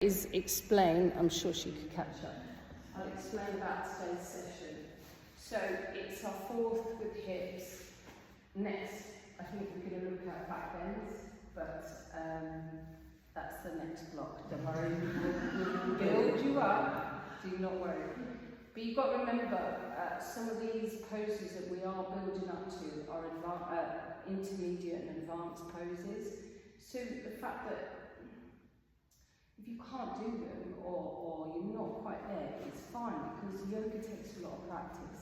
is explain, I'm sure she could catch up. I'll explain about today's session. So it's our fourth with hips. Next, I think we're going to look at back bends, but that's the next block. Don't worry, we'll build you up, do not worry. But you've got to remember, some of these poses that we are building up to are intermediate and advanced poses. So the fact that if you can't do them or you're not quite there, it's fine because yoga takes a lot of practice.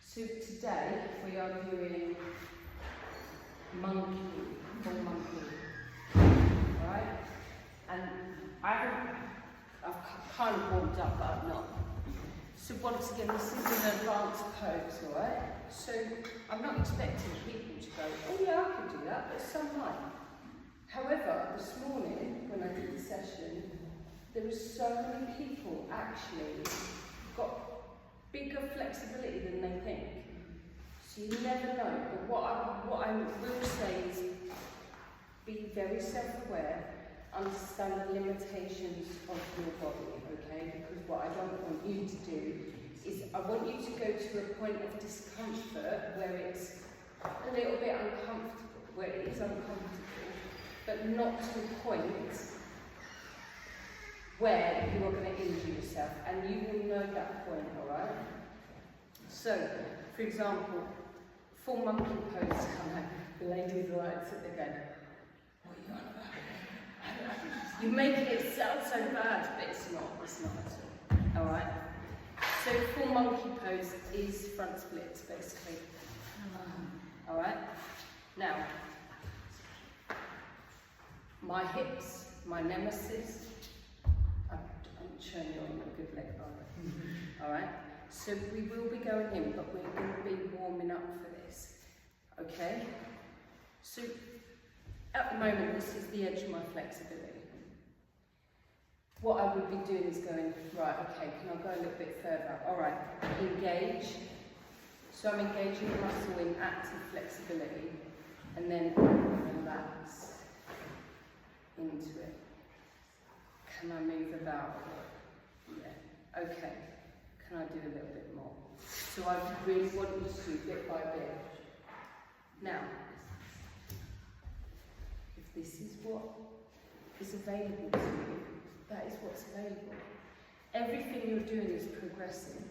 So today we are doing monkey, full monkey, right? And I've kind of warmed up, but I'm not. So once again, this is an advanced pose, alright? So I'm not expecting people to go, oh yeah, I can do that, but some might. However, this morning, when I did the session, there were so many people actually got bigger flexibility than they think. So you never know, but what I will say is be very self-aware, understand the limitations of your body, okay? Because what I don't want you to do is I want you to go to a point of discomfort where it's a little bit uncomfortable, where it is uncomfortable, but not to a point where you are going to injure yourself, and you will know that point, alright? So, for example, full monkey pose come out, the ladies are like sit there going, what are you on about? You're making it sound so bad, but it's not at all, alright? So full monkey pose is front splits, basically, alright? Now, my hips, my nemesis, I'm showing you on a good leg bar. Alright? So we will be going in, but we're going to be warming up for this. Okay? So at the moment, this is the edge of my flexibility. What I would be doing is going, right, okay, can I go a little bit further? Alright, engage. So I'm engaging the muscle in active flexibility, and then relax into it. Can I move about? Yeah. Okay. Can I do a little bit more? So I really want you to do bit by bit. Now, if this is what is available to you, that is what's available. Everything you're doing is progressing.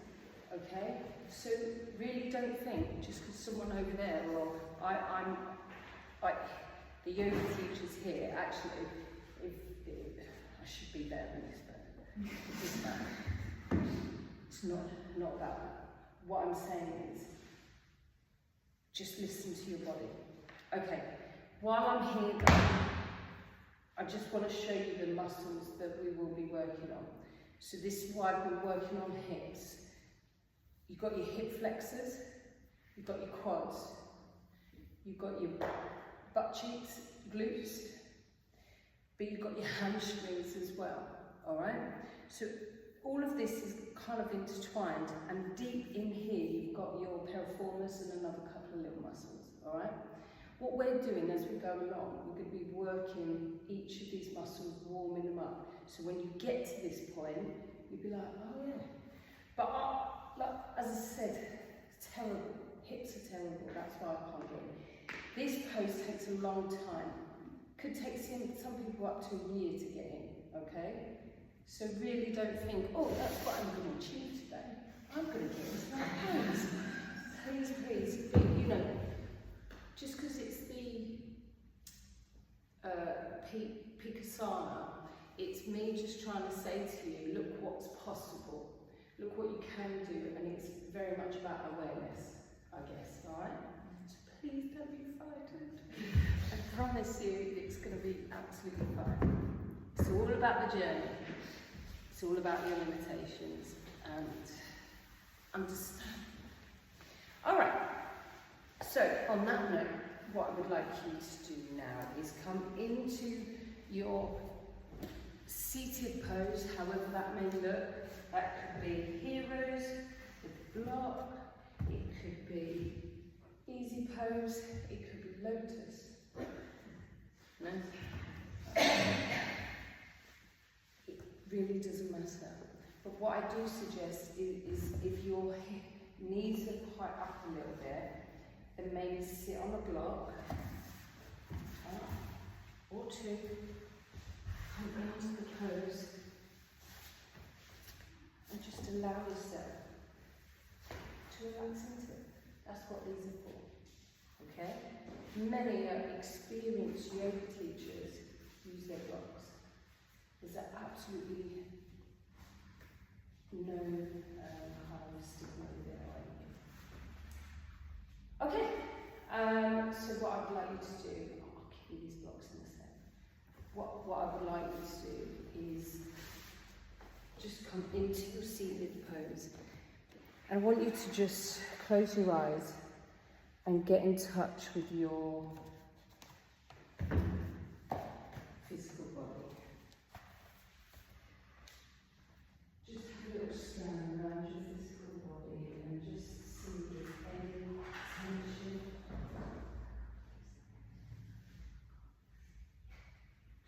Okay? So really don't think just because someone over there or the yoga teachers here, actually, I should be better than this, but it's not that. What I'm saying is, just listen to your body. Okay, while I'm here though, I just want to show you the muscles that we will be working on. So this is why I've been working on hips. You've got your hip flexors, you've got your quads, you've got your butt cheeks, glutes, but you've got your hamstrings as well, alright? So all of this is kind of intertwined, and deep in here you've got your piriformis and another couple of little muscles, alright? What we're doing as we go along, we're going to be working each of these muscles, warming them up. So when you get to this point, you'll be like, oh yeah. But like, as I said, it's terrible. Hips are terrible, that's why I can't do it. This pose takes a long time. Could take some people up to a year to get in, okay? So really don't think, oh, that's what I'm going to achieve today. I'm going to get into that pose. Please, but, you know, just because it's the Pikasana, it's me just trying to say to you, look what's possible. Look what you can do, and it's very much about awareness, I guess, alright? So please don't be frightened. I promise you it's going to be absolutely fine. It's all about the journey. It's all about your limitations and understand. Alright, so on that note, what I would like you to do now is come into your seated pose, however that may look. That could be heroes with block, it could be easy pose, it could be lotus. No? really doesn't matter. But what I do suggest is if your knees are quite up a little bit, then maybe sit on a block, or two, come into the pose, and just allow yourself to relax into it. That's what these are for, okay? Many experienced yoga teachers use their blocks. There's absolutely no kind of stigma there. Okay, so what I would like you to do, I'll give you these blocks in a sec. What I would like you to do is just come into your seated pose. And I want you to just close your eyes and get in touch with your physical body. Just have a little scan around your physical body and just see if any tension.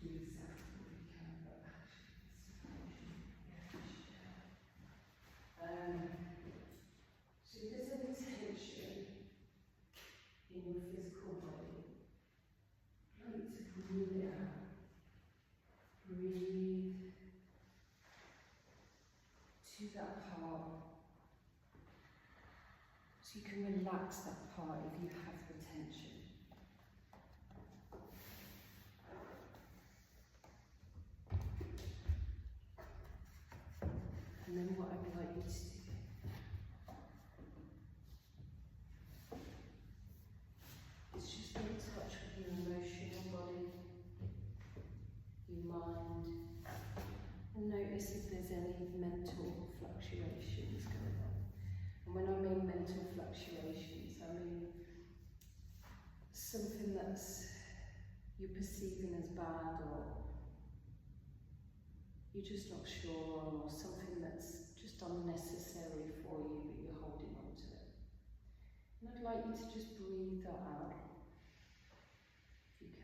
Do exactly what you can, but actually so if there's any tension in your physical body, I'd like to breathe it out. Breathe to that part, so you can relax that part if you have the tension. And then what I'd like you to do is just get in touch with your emotional body, your mind, and notice if there's any mental fluctuations going on. And when I mean mental fluctuations, I mean something that's you're perceiving as bad, or you're just not sure on, or something that's just unnecessary for you but you're holding on to it. And I'd like you to just breathe that out if you can.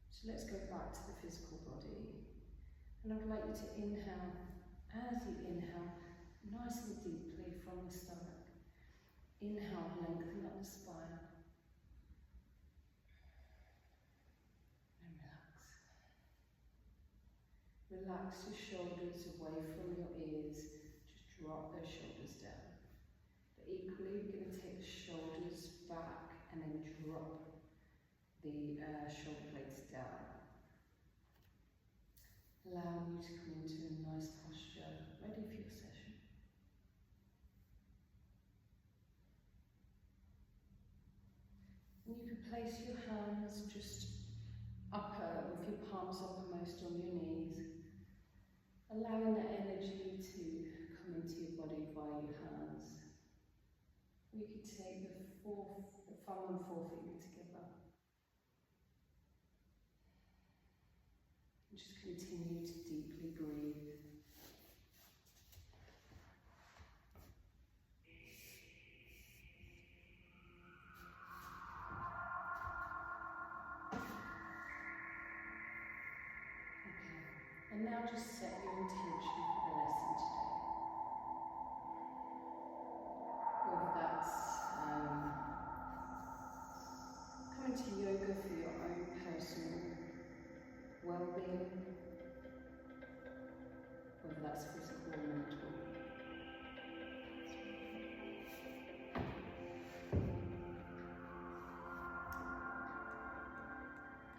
So let's go back to the physical body. And I'd like you to inhale. As you inhale, nice and deeply from the stomach. Inhale, lengthen up the spine. And relax. Relax your shoulders away from your ears. Just drop those shoulders down. But equally, you're going to take the shoulders back and then drop the shoulder blades down. Allow you to come into a nice posture, ready for your session. And you can place your hands just with your palms uppermost on your knees, allowing that energy to come into your body via your hands. You could take the thumb and forefinger together. And just continue to deeply breathe. And now just set your intention for the lesson today. Whether that's coming to yoga for your own personal well-being, whether that's physical or mental.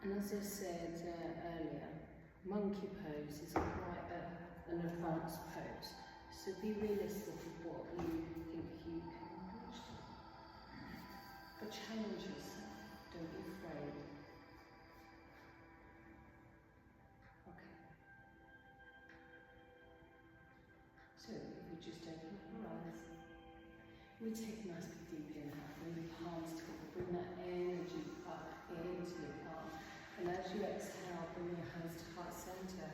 And as I said earlier, monkey pose is quite an advanced pose, so be realistic with what you think you can reach. But challenge yourself, don't be afraid. Okay. So if we just open up our eyes, we take a nice deep inhale, bring your palms together, bring that energy up into your palms. And as you exhale, bring your hands to heart center.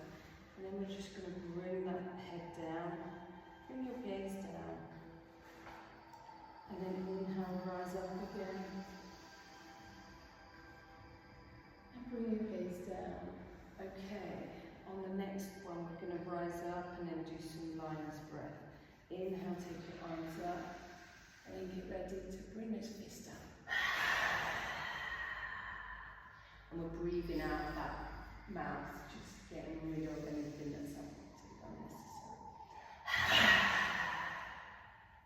And then we're just going to bring that head down, bring your gaze down. And then inhale, rise up Inhale, take your arms up. And get ready to bring those fists down. And we're breathing out that mouth, just getting rid of anything that's unnecessary.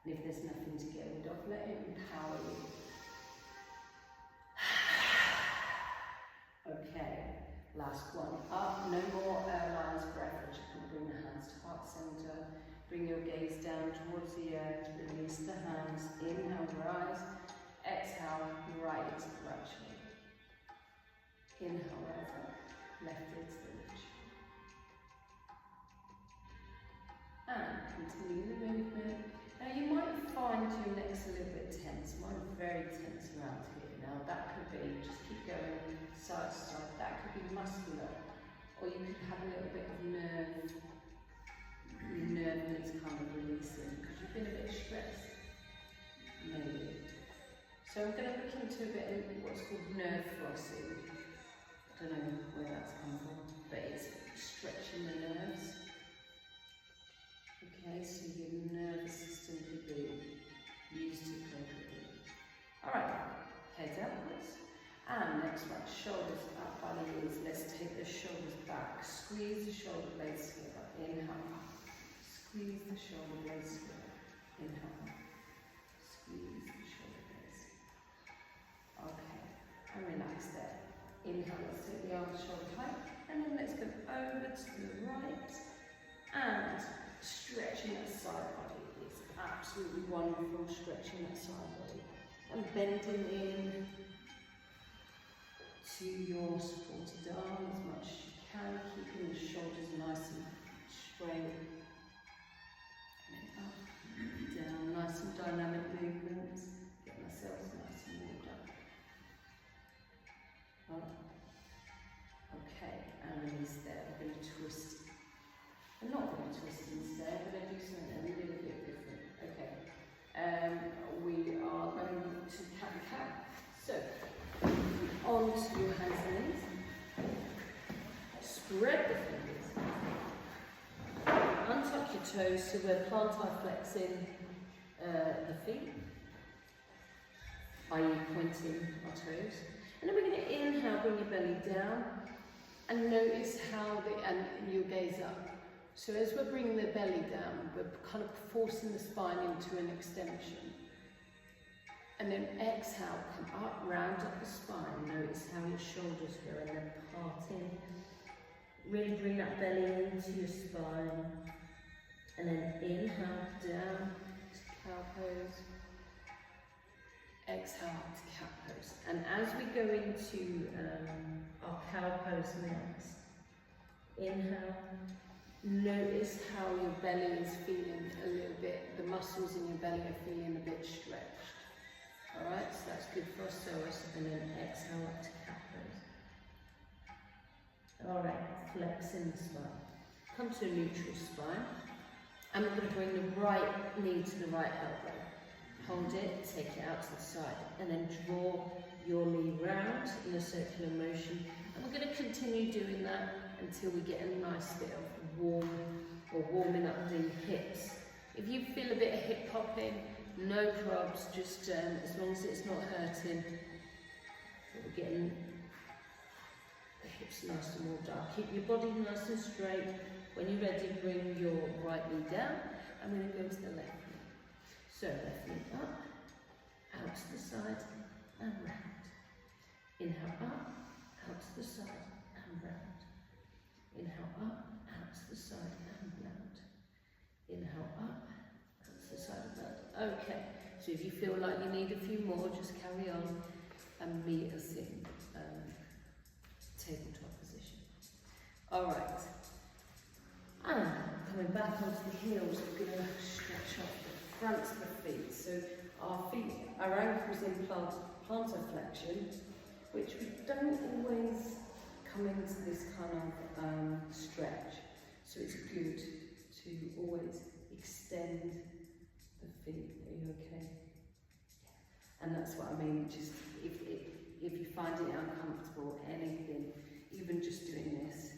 And if there's nothing to get rid of, let it empower you. Okay, last one. Up, no more lion's breath. You can bring the hands to heart center. Bring your gaze down towards the earth. Release the hands. Inhale, rise. Exhale, right to the right shoulder. Inhale, rise up. Left ear to the left shoulder. And continue the movement. Now you might find your neck's a little bit tense. Mine's very tense around here. Now that could be, just keep going side to side. That could be muscular. Or you could have a little bit of nerve. Your nerve needs kind of releasing because you've been a bit stressed. Maybe. So I'm going to look into a bit of what's called nerve flossing. I don't know where that's come from, but it's stretching the nerves. Okay, so your nervous system could be used appropriately. Alright, head upwards. And next one, shoulders up by the knees. Let's take the shoulders back. Squeeze the shoulder blades together. Inhale up. Squeeze the shoulder blades together. Inhale up. Squeeze the shoulder blades. Okay, and relax there. Inhale, let's take the arms shoulder height. And then let's go over to the right. And stretching that side body. It's absolutely wonderful stretching that side body. And bending in to your supported arm as much as you can, keeping the shoulders nice and straight. And then up, down, nice and dynamic movements. Get myself nice and warmed up. Okay, and release there. We're going to twist. I'm not going to twist instead, but I do something a little bit different. Okay. We are going to cat-cow. So, onto your hands and knees. Spread the fingers. Untuck your toes so we're plantar flexing the feet. i.e. pointing our toes. And then we're going to inhale, bring your belly down. And notice how and your gaze up. So as we're bringing the belly down, we're kind of forcing the spine into an extension. And then exhale, come up, round up the spine. Notice how your shoulders go and then parting. Really bring that belly into your spine. And then inhale down to cow pose. Exhale up to cat pose. And as we go into our cow pose next, inhale. Notice how your belly is feeling a little bit, the muscles in your belly are feeling a bit stretched. Alright, so that's good for our psoas. And then exhale up to cat pose. Alright, flexing the spine. Come to a neutral spine. And we're going to bring the right knee to the right elbow. Hold it, take it out to the side. And then draw your knee round in a circular motion. And we're going to continue doing that until we get a nice bit of warming up the hips. If you feel a bit of hip popping, no probs, just as long as it's not hurting. But we're getting the hips nice and warmed up. Keep your body nice and straight. When you're ready, bring your right knee down. I'm going to go to the left knee. So left knee up, out to the side and round. Inhale up, out to the side and round. Inhale up, out to the side and round. Inhale up, out to the side and round. Okay, so if you feel like you need a few more, just carry on and meet us in tabletop position. Alright, and coming back onto the heels, we're going to stretch off the fronts of the feet. So our feet, our ankles in plantar flexion, which we don't always come into this kind of stretch. So it's good to always extend the feet. Are you okay? And that's what I mean, just if you find it uncomfortable, anything, even just doing this,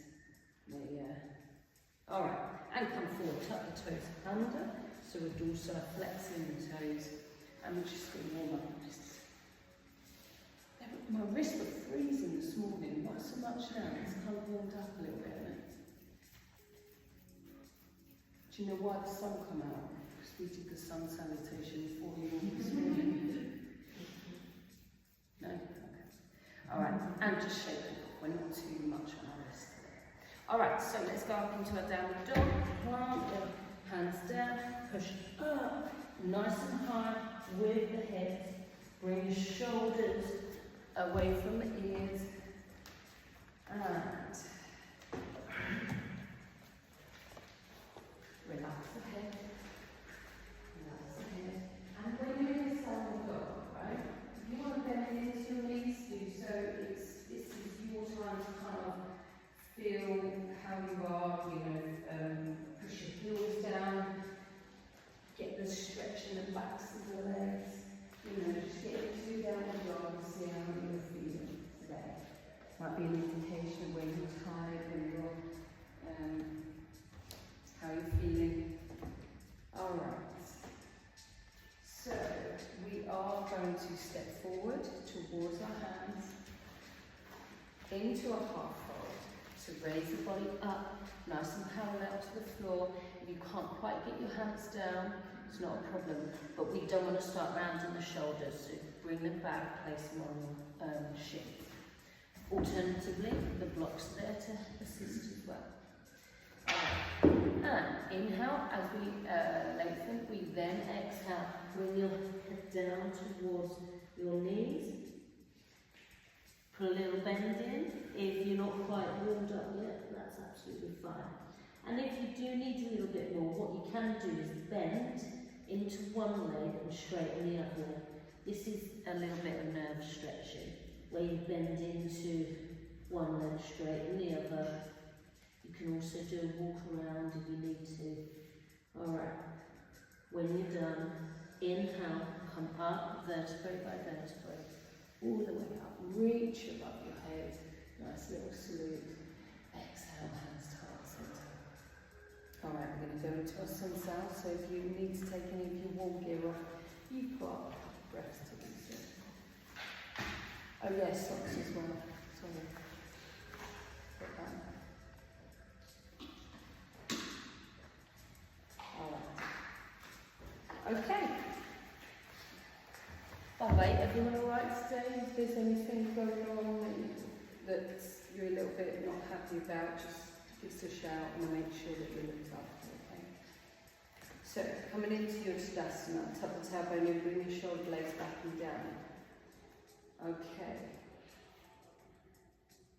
alright, and come forward, tuck the toes under. So we're also flexing the toes, and we're just going to warm up. My wrists were freezing this morning, not so much now. It's kind of warmed up a little bit, hasn't it? Do you know why the sun come out? Because we did the sun salutation before we walked this morning. No? Okay. Alright, and just shake it off. We're not too much on our wrist today. Alright, so let's go up into our downward dog. Plant your hands down, push up, nice and high with the hips. Bring your shoulders away from the ears. And relax the head. Relax the head. And when you're in this downward dog, right? If you want to bend into your knees, do so. This is your time to kind of feel how you are, push your heels down, get the stretch in the backs of the legs, just get into downward dog and see how you're feeling today. Might be an indication of when you're tired, when you're, how you're feeling. Alright, so we are going to step forward towards our hands, into a half fold. So raise the body up, nice and parallel to the floor. If you can't quite get your hands down, it's not a problem, but we don't want to start rounding the shoulders, so bring them back, place them on your shins. Alternatively, the blocks are there to assist as well. And inhale as we lengthen, we then exhale. Bring your head down towards your knees. Put a little bend in. If you're not quite warmed up yet, that's absolutely fine. And if you do need a little bit more, what you can do is bend into one leg and straighten the other leg. This is a little bit of nerve stretching, where you bend into one leg, straighten the other. You can also do a walk around if you need to. Alright, when you're done, inhale, come up, vertebrae by vertebrae, all the way up, reach above your head, nice little salute. Exhale, hands to heart center. Alright, we're going to go into our sun sound, so if you need to take any of your warm gear off, you've got breaths to do so. Oh yes, socks as well, sorry. Put that. Alright. Okay. Alright, everyone alright today? If there's anything going on that you're a little bit not happy about, just give us a shout and we'll make sure that you're looked after, okay? So, coming into your Tadasana, tuck the tailbone in, bring your shoulder blades back and down. Okay.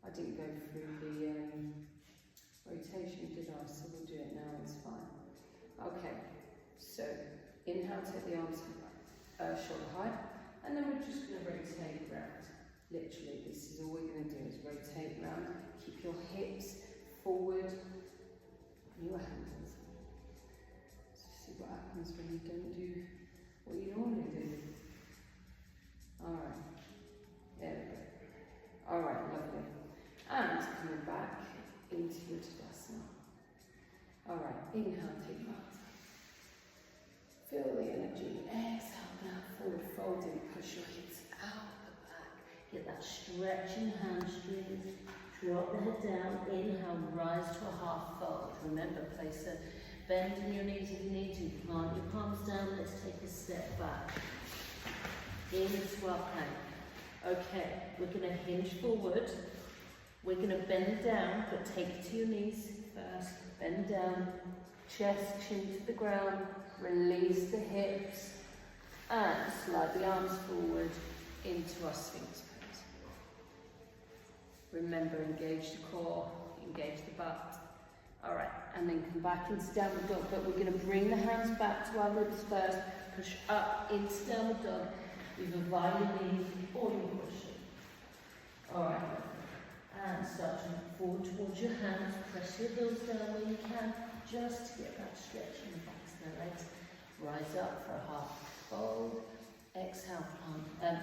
I didn't go through the rotation, did I? So we'll do it now, it's fine. Okay, so inhale, take the arms shoulder height, and then we're just going to rotate round. Literally, this is all we're going to do is rotate round. Keep your hips forward, and your hands. So see what happens when you don't do what you normally do. Alright, there we go. Alright, lovely. And coming back into your Tadasana. Alright, inhale, take that. Feel the energy. Exhale, now forward folding. Push your hips out the back. Get that stretch in hamstrings. Drop the head down. Inhale, rise to a half fold. Remember, place a bend in your knees if you need to. Plant your palms down. Let's take a step back. Into our plank. Okay, we're going to hinge forward. We're going to bend down, but take it to your knees first. Bend down, chest, chin to the ground. Release the hips and slide the arms forward into our Sphinx pose. Remember, engage the core, engage the butt. Alright, and then come back into downward dog, but we're going to bring the hands back to our ribs first. Push up into downward dog. Either via your knees or your cushion. Alright, and start to move forward towards your hands. Press your heels down where you can, just to get that stretch in the backs of the legs. Rise up for a half fold. Exhale, down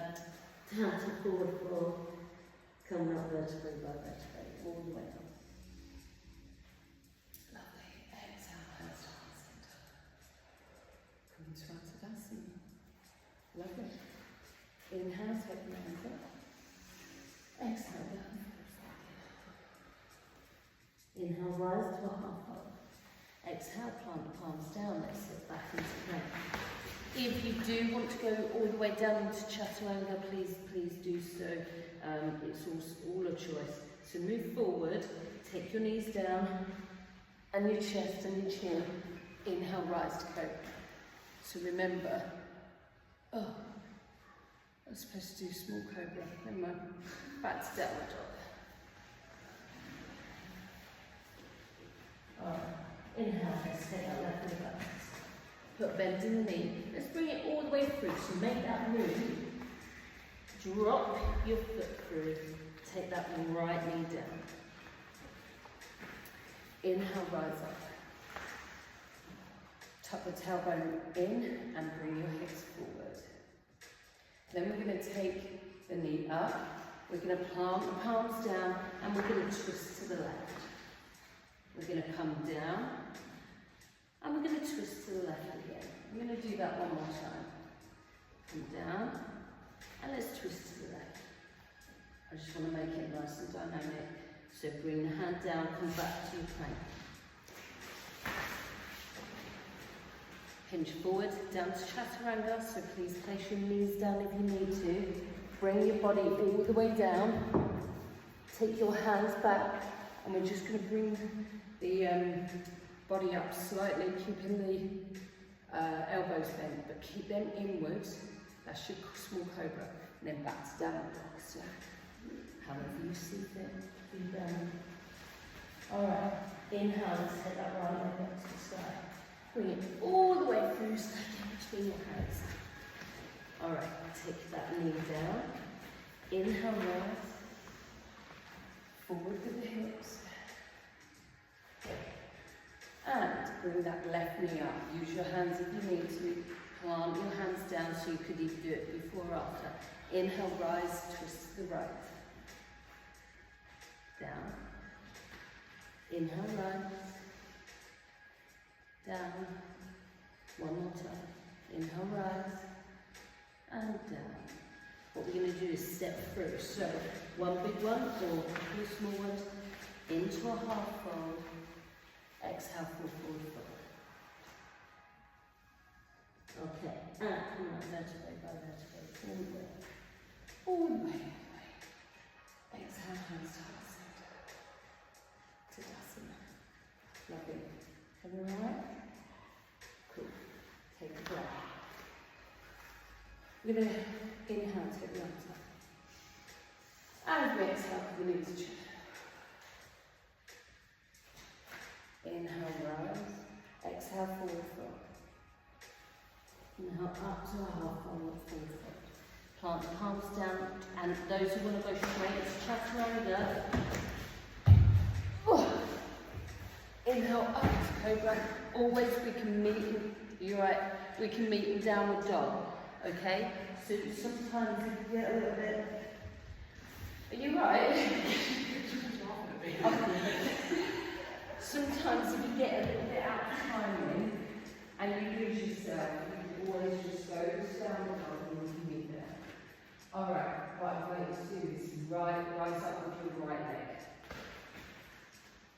to forward fold. Coming up vertebrae by vertebrae, all the way up. Lovely. Exhale, hands to heart center. Inhale, take the hands up. Exhale, down. Inhale, rise to a half fold. Exhale, plant the palms down. Let's sit back into plank. If you do want to go all the way down into Chaturanga, please do so. It's all a choice. So move forward, take your knees down, and your chest and your chin. Inhale, rise to cobra. So remember, I was supposed to do small cobra. Never mind. Back to downward dog. Inhale, let's take that left leg up. Put bend in the knee. Let's bring it all the way through. So make that move. Drop your foot through. Take that right knee down. Inhale, rise up. Tuck the tailbone in and bring your hips forward. Then we're going to take the knee up. We're going to plant the palms down and we're going to twist to the left. We're going to come down and we're going to twist to the left again. I'm going to do that one more time. Come down and let's twist to the left. I just want to make it nice and dynamic. So bring the hand down, come back to your plank. Hinge forward, down to Chaturanga, so please place your knees down if you need to. Bring your body all the way down. Take your hands back, and we're just going to bring the body up slightly, keeping the elbows bent, but keep them inwards. That's your small cobra. And then back to downward dog. So, however you see fit. Feet down. Alright, inhale, let's take that right leg up to the side. Bring it all the way through, stacking between your hands. Alright, take that knee down. Inhale, rise. Forward with the hips. And bring that left knee up. Use your hands if you need to. Plant your hands down so you could either do it before or after. Inhale, rise, twist to the right. Down. Inhale, rise. Down. One more time. Inhale, rise. And down. What we're going to do is step through. So, one big one or two small ones. Into a half fold. Exhale, forward fold. Okay, and come on, vertebrae by vertebrae. All the way. All the way. Exhale, hands to heart center. Tadasana. Lovely. Everyone all right? Cool. Take a breath. We're going to inhale, take the arms up. And we exhale, the knees to chin. Inhale, rise. Exhale, forward fold. Inhale, up to a half fold, forward fold. Plant the palms down, and those who want to go straight to Chaturanga. Inhale, up to cobra. Always we can meet in, you're right, we can meet in downward dog. Okay? So sometimes you get a little bit. Are you right? Sometimes if you get a little bit out of timing and you lose yourself, you can always just go downward dog and you can meet there. Alright, what I'm going to do is rise up with your right leg.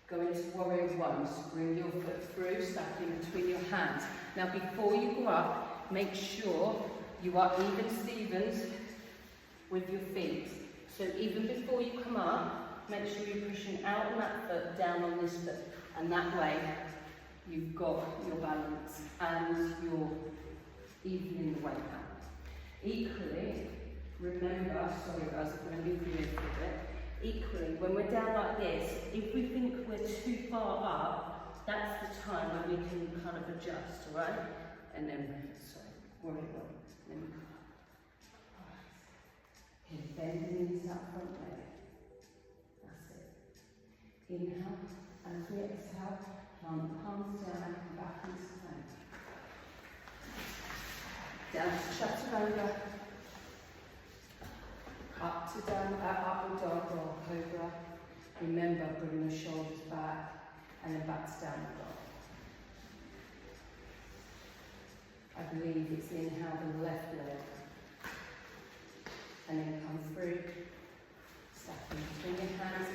Go into warrior one, so bring your foot through, stack in between your hands. Now before you go up, make sure you are even Stevens with your feet. So even before you come up, make sure you're pushing out on that foot, down on this foot. And that way, you've got your balance and you're evening the weight out. Equally, remember, sorry guys, I'm going to leave you here for a bit. Equally, when we're down like this, if we think we're too far up, that's the time when we can kind of adjust, alright? And then, sorry, warrior one. Then we come up. Alright. Okay, bend the knees that front leg. That's it. Inhale, and as we exhale, plant the palms down and come back into plank. Down to Chaturanga. Up to down, upward dog or cobra. Remember, bring the shoulders back and then back to downward dog. I believe it's inhale the left leg. and then come through. Stacking between your hands,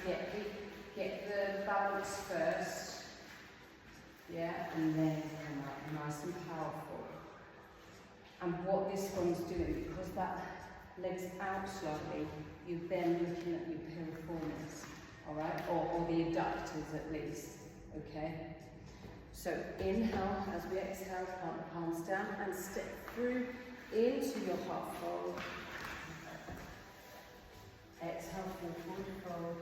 get the balance first. Yeah, and then come out nice and powerful. And what this one's doing, because that leg's out slightly, you're then looking at your piriformis, all right, or the adductors at least, okay? So inhale as we exhale, plant the palms down and step through into your half fold. Exhale, forward fold.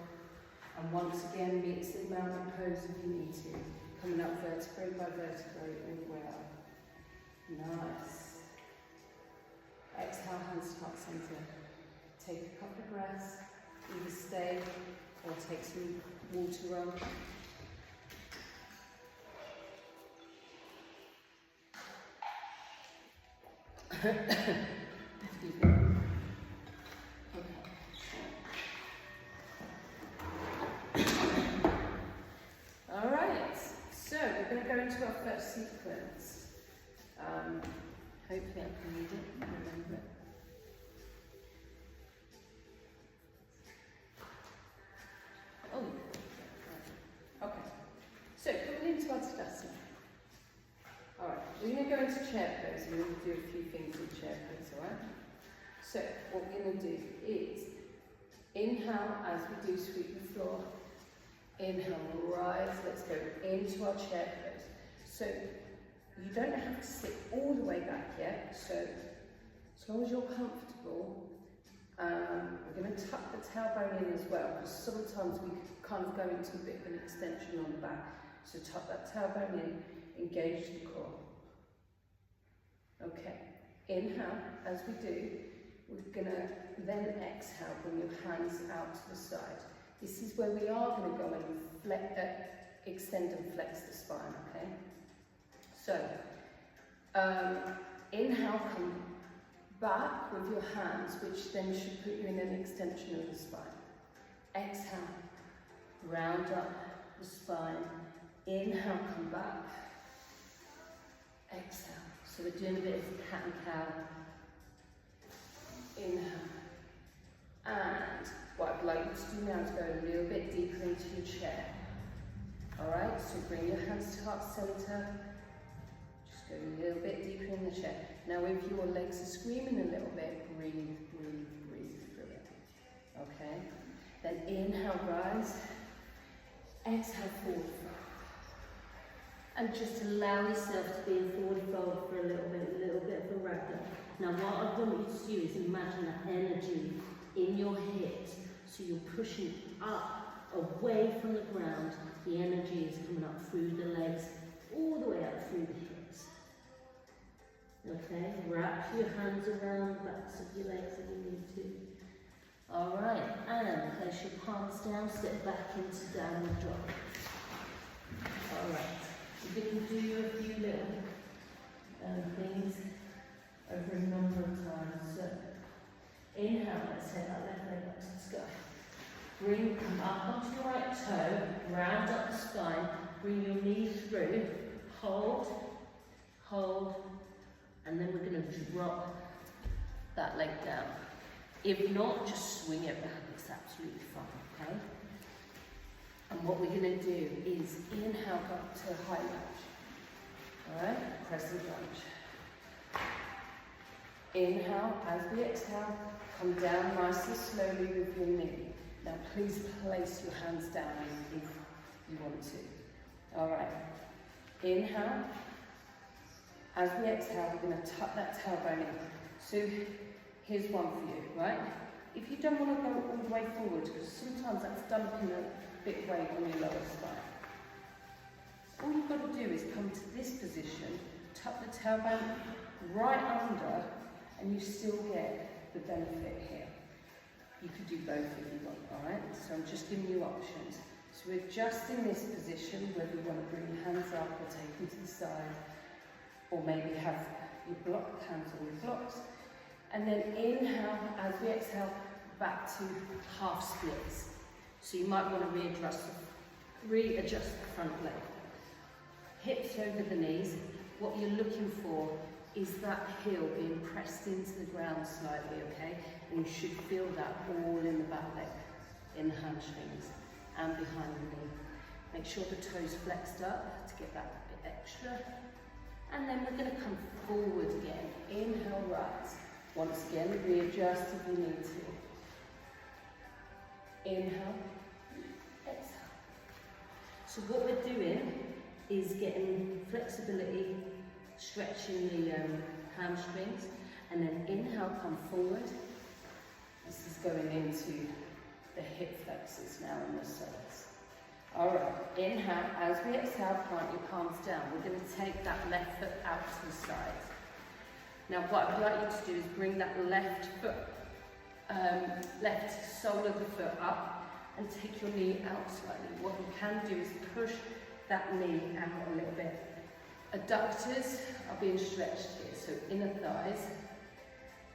And once again, mix the mountain pose if you need to. Coming up vertebrae by vertebrae all the way up. Nice. Exhale, hands to heart center. Take a couple of breaths. Either stay or take some water on. Excuse me. To our first sequence. Hopefully I can read it and remember it. Oh, okay. So coming into our Tadasana. Alright, we're going to go into chair pose and we're going to do a few things in chair pose, alright? So what we're going to do is inhale as we do sweep the floor. Inhale, rise, let's go into our chair pose. So you don't have to sit all the way back yet, so as long as you're comfortable, we're going to tuck the tailbone in as well, because sometimes we kind of go into a bit of an extension on the back. So tuck that tailbone in, engage the core. Okay, inhale, as we do, we're going to then exhale, bring your hands out to the side. This is where we are going to go and extend and flex the spine, okay? So, inhale, come back with your hands, which then should put you in an extension of the spine. Exhale, round up the spine. Inhale, come back. Exhale. So we're doing a bit of cat and cow. Inhale. And what I'd like you to do now is go a little bit deeper into your chair. Alright, so bring your hands to heart center. Just go a little bit deeper in the chair. Now if your legs are screaming a little bit, breathe, breathe, breathe through it. Okay? Then inhale, rise. Exhale, forward fold. And just allow yourself to be in forward fold for a little bit of a ragdoll. Now what I want you to do is imagine that energy in your hips. So you're pushing up, away from the ground. The energy is coming up through the legs, all the way up through the hips. Okay, wrap your hands around the backs of your legs if you need to. Alright, and place your palms down, step back into downward dog. Alright, we're going to do a few little things over a number of times. So, inhale, let's take that left leg up to the sky. Come up onto your right toe, round up the spine, bring your knees through, hold, and then we're going to drop that leg down. If not, just swing it back, it's absolutely fine, okay? And what we're going to do is inhale up to high lunge, alright, crescent lunge. Inhale, as we exhale, come down nice and slowly with your knee. Now please place your hands down if you want to. Alright, inhale. As we exhale, we're going to tuck that tailbone in. So here's one for you, right? If you don't want to go all the way forward, because sometimes that's dumping a bit weight on your lower spine. All you've got to do is come to this position, tuck the tailbone right under, and you still get the benefit here. You could do both if you want, alright? So I'm just giving you options. So we're just in this position, whether you want to bring your hands up or take them to the side, or maybe have your hands on your blocks. And then inhale, as we exhale, back to half splits. So you might want to readjust the front leg. Hips over the knees. What you're looking for is that heel being pressed into the ground slightly, okay? And you should feel that all in the back leg, in the hamstrings and behind the knee. Make sure the toes flexed up to get that bit extra. And then we're going to come forward again. Inhale, rise. Once again, readjust if you need to. Inhale, exhale. So what we're doing is getting flexibility, stretching the hamstrings, and then inhale, come forward. This is going into the hip flexors now and the soles. Alright, inhale, as we exhale, plant your palms down. We're going to take that left foot out to the side. Now what I'd like you to do is bring that left foot, left sole of the foot up and take your knee out slightly. What you can do is push that knee out a little bit. Adductors are being stretched here, so inner thighs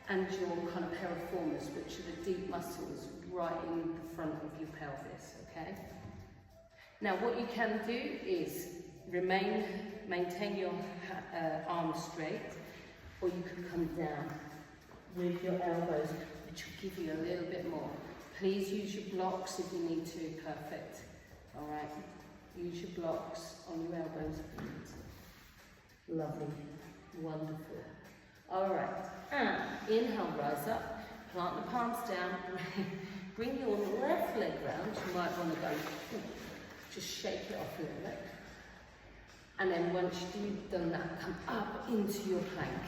and your kind of piriformis, which are the deep muscles right in the front of your pelvis, okay? Now what you can do is maintain your arms straight, or you can come down with your elbows, which will give you a little bit more. Please use your blocks if you need to, perfect. All right, use your blocks on your elbows if you need to. Lovely, wonderful. All right, and inhale, rise up, plant the palms down, bring your left leg round. You might want to go, just shake it off a little bit. And then once you've done that, come up into your plank.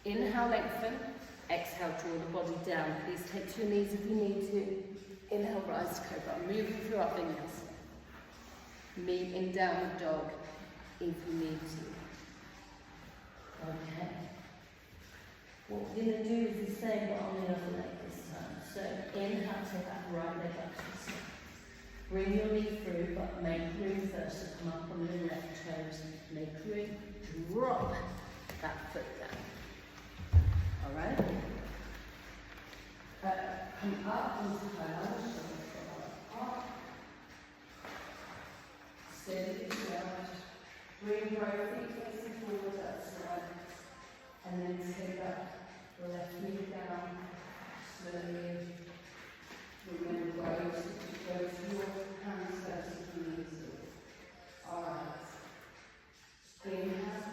Inhale, lengthen. Exhale, draw the body down. Please take to your knees if you need to. Inhale, rise to cobra. Moving through our fingers. Meet in downward dog if you need to. Okay. What we're going to do is the same but on the other leg this time. So inhale, take that right leg up to the side. Bring your knee through, but make room first to come up on the left toes. Make room. Drop that foot down. Alright? Come up into planche. Up. Steady ground. Bring both feet facing forward, that's right. And then take that left knee down. Slowly. Remember, go to your hands first if you need to. Alright. Inhale.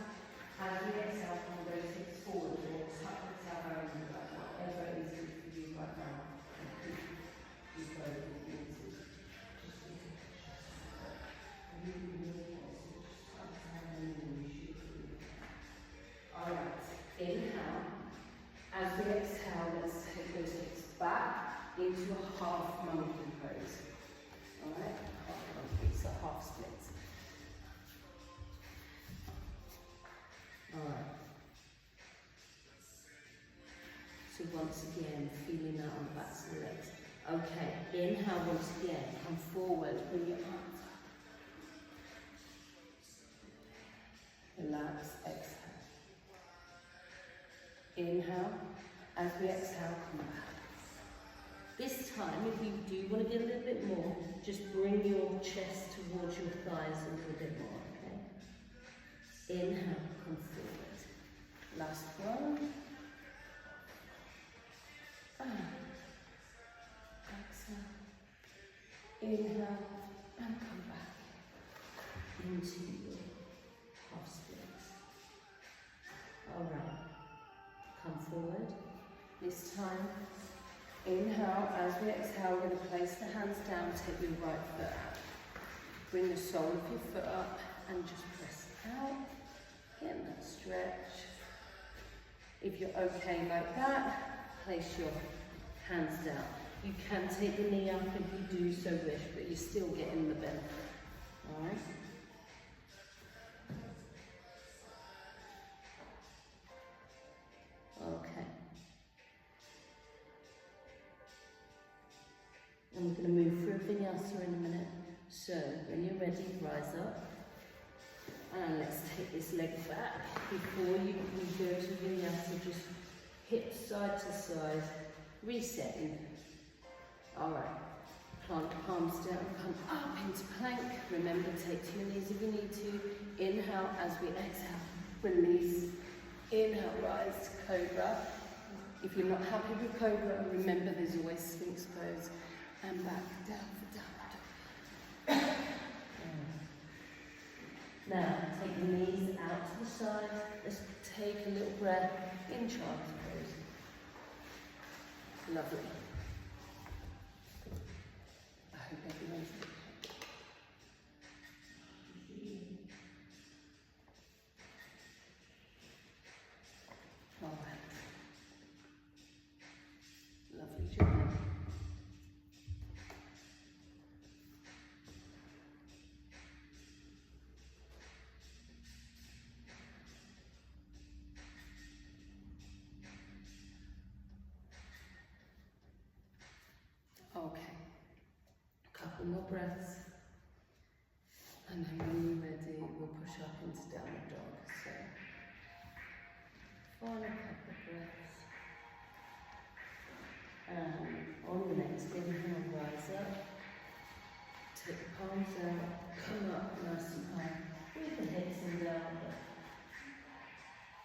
As we exhale, come rotate forward or tuck the tailbone in the back, whatever is good for you right now. And keep you both if you need to. Alright, inhale. As we exhale, let's take those hips back into a half monkey pose. Alright, half monkey, so half splits. Alright. So once again, feeling that on the backs of the legs. Okay, inhale once again, come forward, bring your arms up. Relax, exhale. Inhale, as we exhale, come back. This time, if you do want to get a little bit more, just bring your chest towards your thighs a little bit more, okay? Inhale, come forward. Last one. Exhale. Inhale and come back into your half splits. Alright. Come forward. This time, inhale. As we exhale, we're going to place the hands down, take your right foot out. Bring the sole of your foot up and just press out. Get that stretch. If you're okay like that, place your hands down. You can take the knee up if you do so wish, but you're still getting the benefit. Alright? Okay. And we're going to move through a vinyasa in a minute. So, when you're ready, rise up. And let's take this leg back. Before you go to vinyasa, just hips side to side, resetting. Alright, plant the palms down, come up into plank. Remember, take to your knees if you need to. Inhale as we exhale, release. Inhale, rise to cobra. If you're not happy with Cobra, remember there's always Sphinx pose. And back down for down dog. Now, take the knees out to the side. Let's take a little breath in child's pose. Lovely. I hope everyone's okay. All right. Lovely job. Okay, a couple more breaths, and then when you're ready, we'll push up into downward dog. So, Final couple of breaths. And on the next inhale, rise up. Take the palms out, come up nice and high. With the hips and down.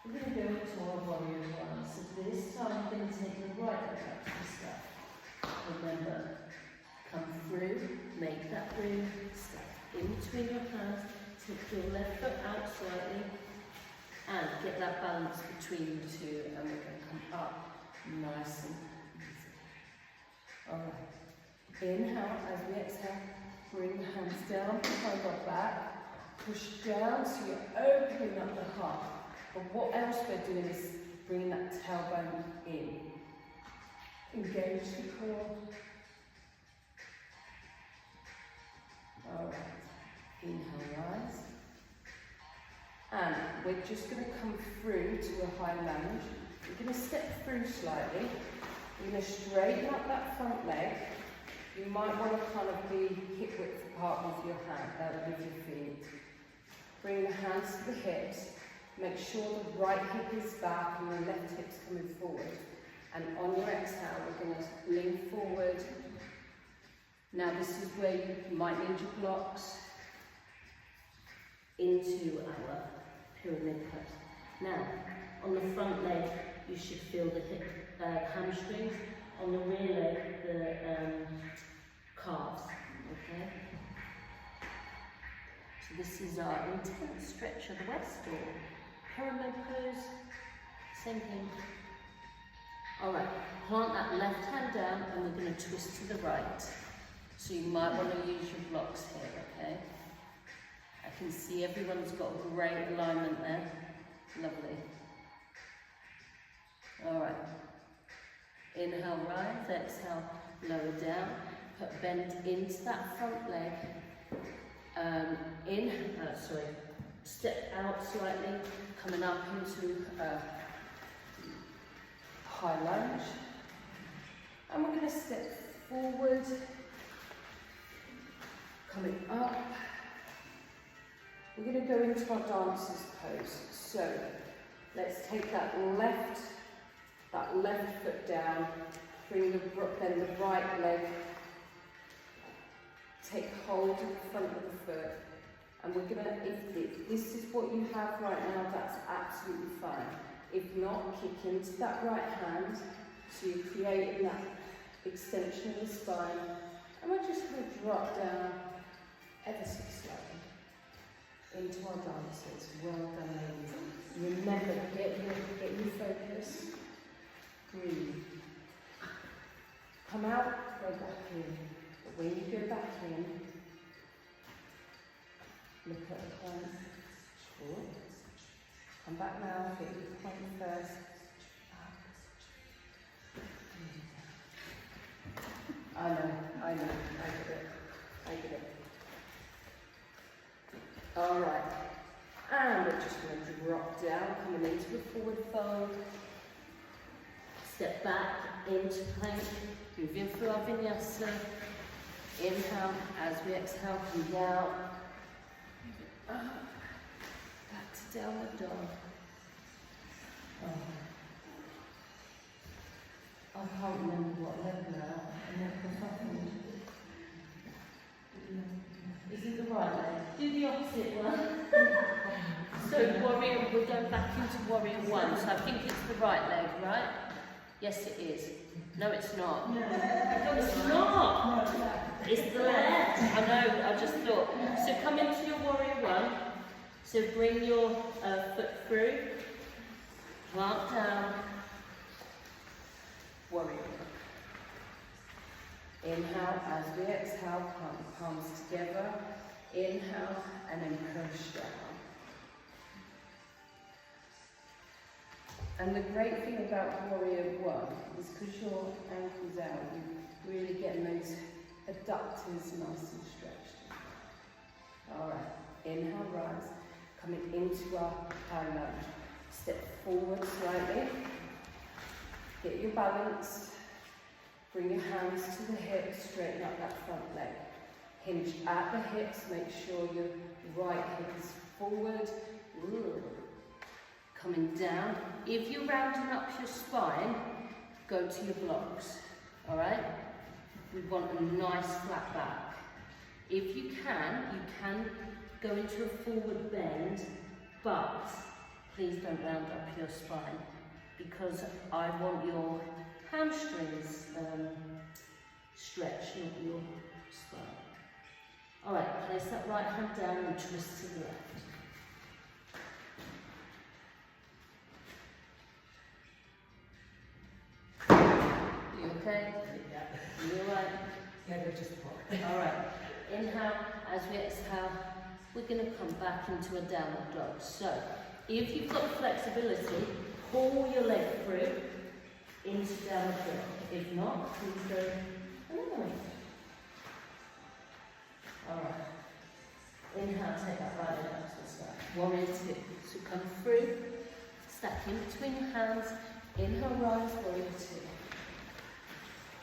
We're going to go into our warrior one. So this time we're going to take the right leg up to the step. Remember, come through, make that room, step in between your hands, take your left foot out slightly, and get that balance between the two, and we're going to come up nice and easy. alright. Inhale, as we exhale, bring the hands down behind our back, push down so you're opening up the heart. But what else we're doing is bringing that tailbone in. Engage the core. Alright, inhale, rise. And we're just going to come through to a high lunge. We're going to step through slightly. We're going to straighten up that front leg. You might want to kind of be hip width apart with your hand, with your feet. Bring the hands to the hips. Make sure the right hip is back and the left hip's coming forward. And on your exhale, we're going to lean forward. Now this is where you might need your blocks. Into our pyramid pose. Now, on the front leg, you should feel the hip, hamstrings. On the rear leg, the calves. Okay. So this is our intense stretch of the west, or pyramid pose. Same thing. All right. Plant that left hand down, and we're going to twist to the right. So you might want to use your blocks here. Okay. I can see everyone's got great alignment there. Lovely. All right. Inhale, rise. Exhale, lower down. Put bend into that front leg. Step out slightly, coming up into a high lunge. And we're going to step forward, coming up. We're going to go into our dancer's pose. So let's take that left foot down, bring then the right leg, take hold of the front of the foot, and we're going to, if this is what you have right now, that's absolutely fine. If not, kick into that right hand, so you're creating that extension of the spine, and we're just going to drop down ever so slightly into our dances. Well done, ladies. Remember, get your focus. Breathe. Come out, go back in. But when you go back in, look at the point. Short. Come back now, get your point first. Up. I know, I get it. Alright, and we're just going to drop down, coming into the forward fold. Step back into plank, moving through our vinyasa. Inhale, as we exhale, come down. Back to downward dog. I can't remember what leg now. Is it the right leg? Do the opposite one. So warrior, we're going back into warrior one. So I think it's the right leg, right? Yes, it is. No, it's not. No. It's not. It's the left. I know, I just thought. So come into your warrior one. So bring your foot through. Plant down. Warrior one. Inhale as we exhale, palms together. Inhale and then push down. And the great thing about Warrior One is because your ankle's out, you're really getting those adductors nice and stretched. Alright, inhale, rise. Coming into our high lunge. Step forward slightly. Get your balance. Bring your hands to the hips, straighten up that front leg. Hinge at the hips, make sure your right hip is forward. Ooh. Coming down. If you're rounding up your spine, go to your blocks. Alright? We want a nice flat back. If you can go into a forward bend, but please don't round up your spine because I want your hamstrings stretched, not your spine. Alright, place that right hand down and twist to the left. You okay? Yeah. You alright? Yeah, they're just poor. Alright. Inhale, as we exhale, we're going to come back into a downward dog. So, if you've got flexibility, pull your leg through into downward dog. If not, please go another way. Alright. Inhale, take that right leg up to the side. Warrior two. So come through, stack in between your hands. Inhale, rise, warrior two.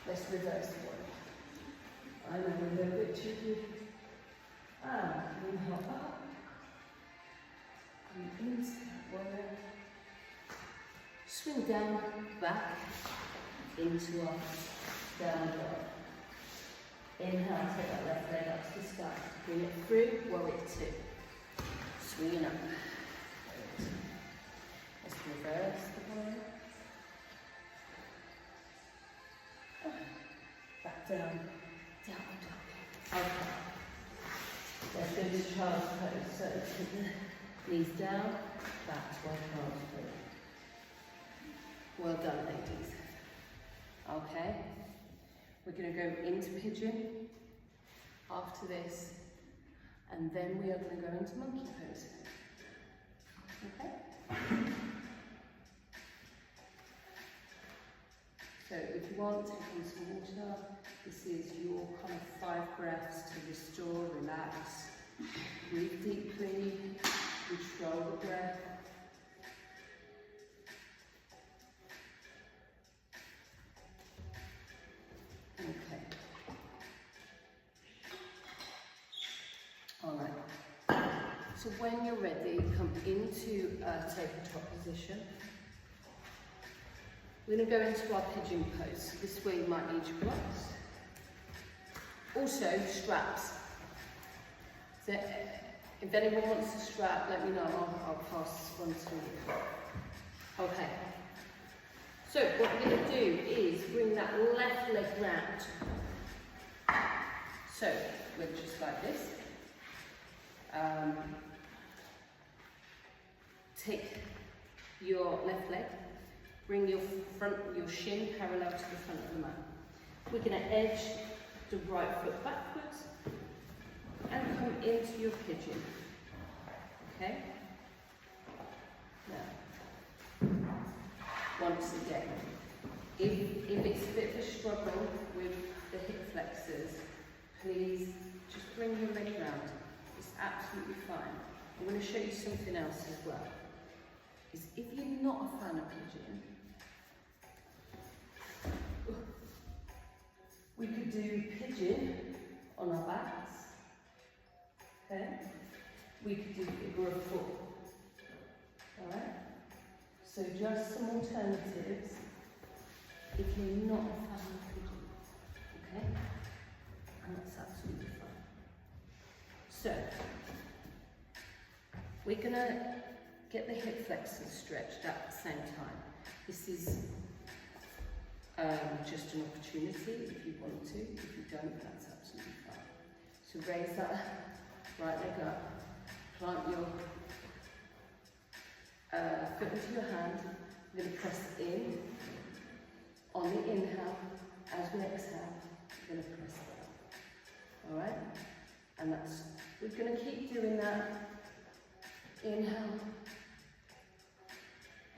Let's reverse the warrior. I know we're a little bit tricky. Inhale up. And into warrior. Swing down, back, into our down dog. Inhale, take that left leg up to the sky. Bring it through, warrior two. Swinging up. Let's reverse the warrior. Back down. Downward dog. Okay. Let's go to child's pose. So keep the knees down, back to our child's pose. Well done, ladies. Okay. We're going to go into pigeon after this, and then we are going to go into monkey pose. Okay? So if you want, take in some water. This is your kind of 5 breaths to restore, relax. Breathe deeply, control the breath. Okay. Alright. So when you're ready, come into tabletop position. We're going to go into our pigeon pose. This way you might need your blocks. Also, straps. So if anyone wants a strap, let me know. I'll pass one to you. Okay. So what we're going to do is bring that left leg round. So we're just like this. Take your left leg. Bring your shin parallel to the front of the mat. We're going to edge the right foot backwards and come into your pigeon. Okay? Now, once again, if it's a bit of a struggle with the hip flexors, please just bring your leg round. It's absolutely fine. I'm going to show you something else as well. Is if you're not a fan of pigeon, we could do pigeon on our backs, okay? We could do figure of 4, alright? So just some alternatives if you're not a fan of pigeon, okay? And that's absolutely fine. So, we're gonna get the hip flexors stretched at the same time. This is just an opportunity if you want to. If you don't, that's absolutely fine. So raise that right leg up, plant your foot into your hand. You're going to press in on the inhale. As we exhale, you're going to press down. All right? And that's, we're going to keep doing that. Inhale,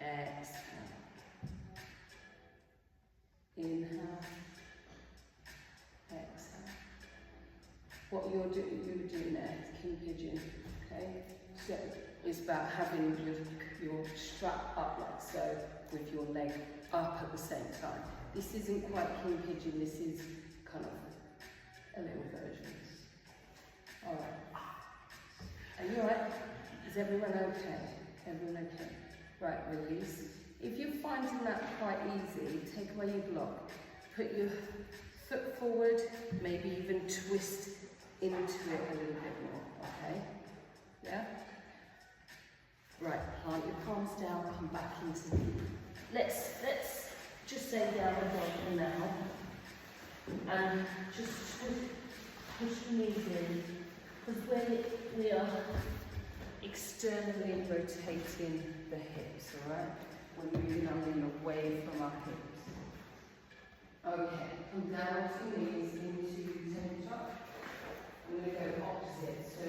exhale. Inhale, exhale. What you're doing there is king pigeon, okay? So it's about having your strap up like so, with your leg up at the same time. This isn't quite king pigeon, this is kind of a little version. Alright. Are you alright? Is everyone okay? Everyone okay? Right, release. If you're finding that quite easy, take away your block. Put your foot forward, maybe even twist into it a little bit more, okay? Yeah? Right, plant your palms down, come back into the... Let's just say down the dog now. And just push the knees in, because we are externally rotating the hips, alright? We're moving our knee away from our hips. Okay, come down to knees into tabletop. I'm going to go opposite, so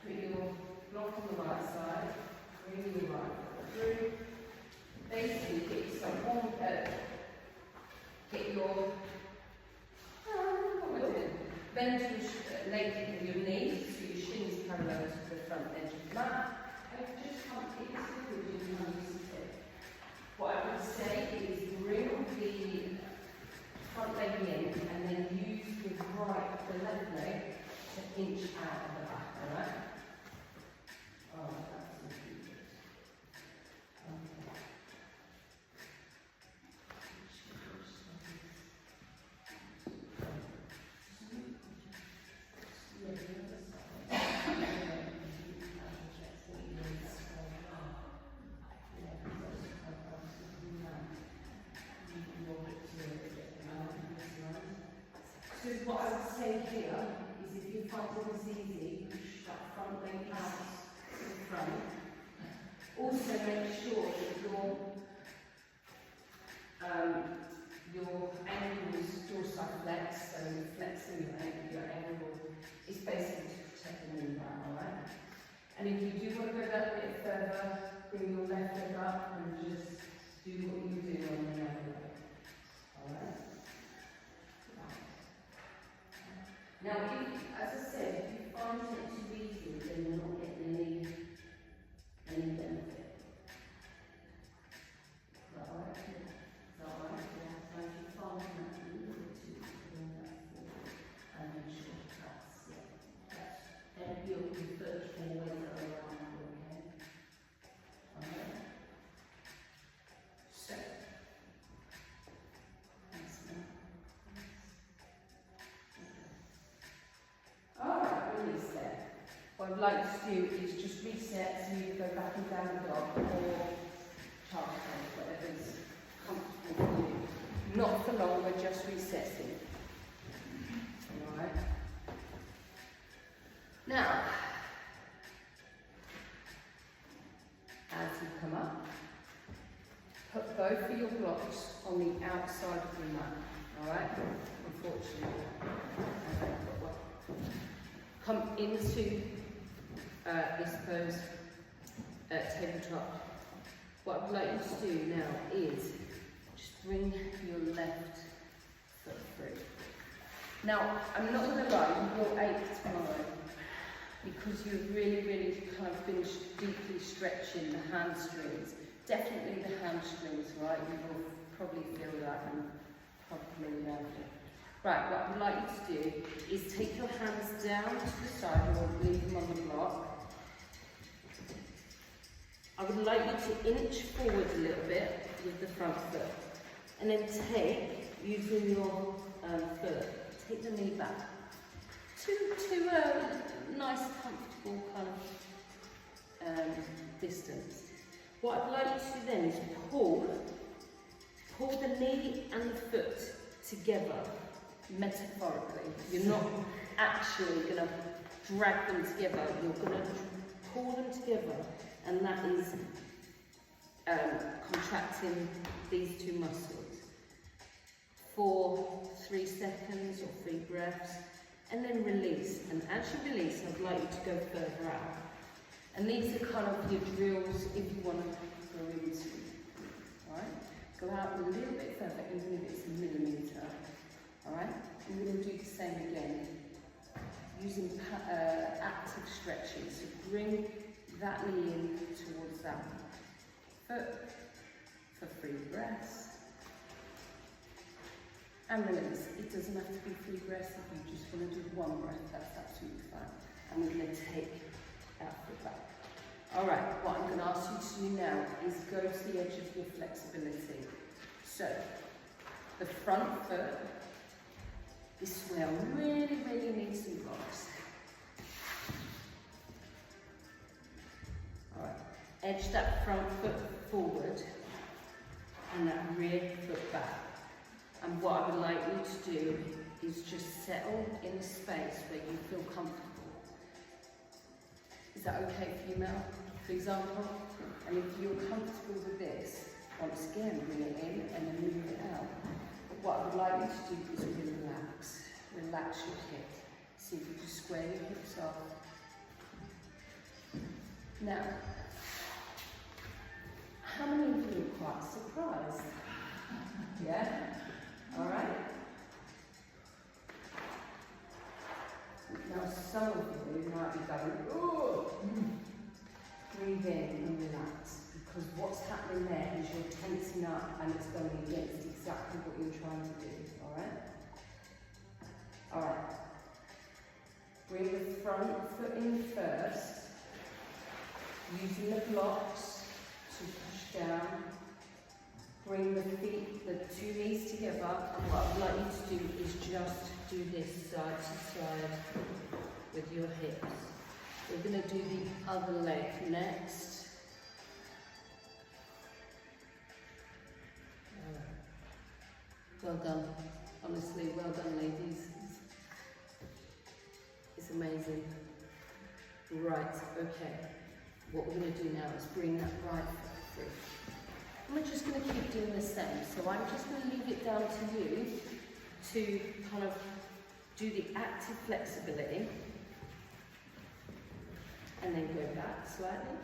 put your block on the right side, bring your right foot through. Basically, get yourself on, get your, what am I doing? Bend your knees, so your shins parallel to the front edge of the mat. And just come into the what I would say is bring the front leg in and then use the left leg to inch out of the back, alright? Oh, that's really good. So what I would say here is if you find this easy, push that front leg out to the front. Also make sure that your ankles also flex, so flexing your ankle is basically to protect the knee down, alright? And if you do want to go that bit further, bring your left leg up and just do what you do on the other leg. Alright? Now, as I said, if you find it too easy, then you're not getting any benefit. Is that alright? Is that alright? Yeah. So if you find that a little bit too easy, bring that forward and make sure that's your foot always around, okay? Alright? So, that's now. Alright, release there. What I'd like to do is just reset, so you go back and down the dog or child pose, whatever's comfortable for you. Not for long, we're just resetting. Alright. Now, as you come up, put both of your blocks on the outside of the mat. Alright? Unfortunately, I don't put one. Come into this pose, tabletop. What I'd like you to do now is just bring your left foot through. Now, I'm not going to lie, you will ache tomorrow because you've really kind of been deeply stretching the hamstrings. Definitely the hamstrings, right? You will probably feel that and probably Right, what I'd like you to do is take your hands down to the side or leave them on the block. I would like you to inch forward a little bit with the front foot. And then take, using your foot, take the knee back to a nice, comfortable kind of distance. What I'd like you to do then is pull pull the knee and the foot together, metaphorically. You're not actually going to drag them together, you're going to pull them together, and that is contracting these two muscles. For 3 seconds or 3 breaths, and then release. And as you release, I'd like you to go further out. And these are kind of your drills if you want to go into. Alright? Go out a little bit further, even if it's a millimetre. Alright? And we're going to do the same again. Using active stretching. So bring that knee in towards that foot for 3 breaths. And release. It doesn't have to be 3 breaths. If you just want to do 1 breath, that's absolutely fine. And we're going to take that foot back. Alright, what I'm going to ask you to do now is go to the edge of your flexibility. So, the front foot, this is where I really need some blocks. Alright, edge that front foot forward and that rear foot back. And what I would like you to do is just settle in a space where you feel comfortable. Is that okay for you, Mel, for example? And if you're comfortable with this, once again, bring it in and then move it out. But what I would like you to do is relax. Relax your hip. See if you can square your hips off. Now, how many of you are quite surprised? Yeah? All right. Now some of you might be going, oh, breathe in and relax, because what's happening there is you're tensing up and it's going against exactly what you're trying to do. All right. All right. Bring the front foot in first, using the blocks to push down. Bring the feet, the 2 knees together, and what I'd like you to do is just do this side to side with your hips. We're going to do the other leg next. Well done, honestly, well done ladies. It's amazing. Right, okay. What we're going to do now is bring that right foot through. We're just going to keep doing the same, so I'm just going to leave it down to you to kind of do the active flexibility and then go back slightly.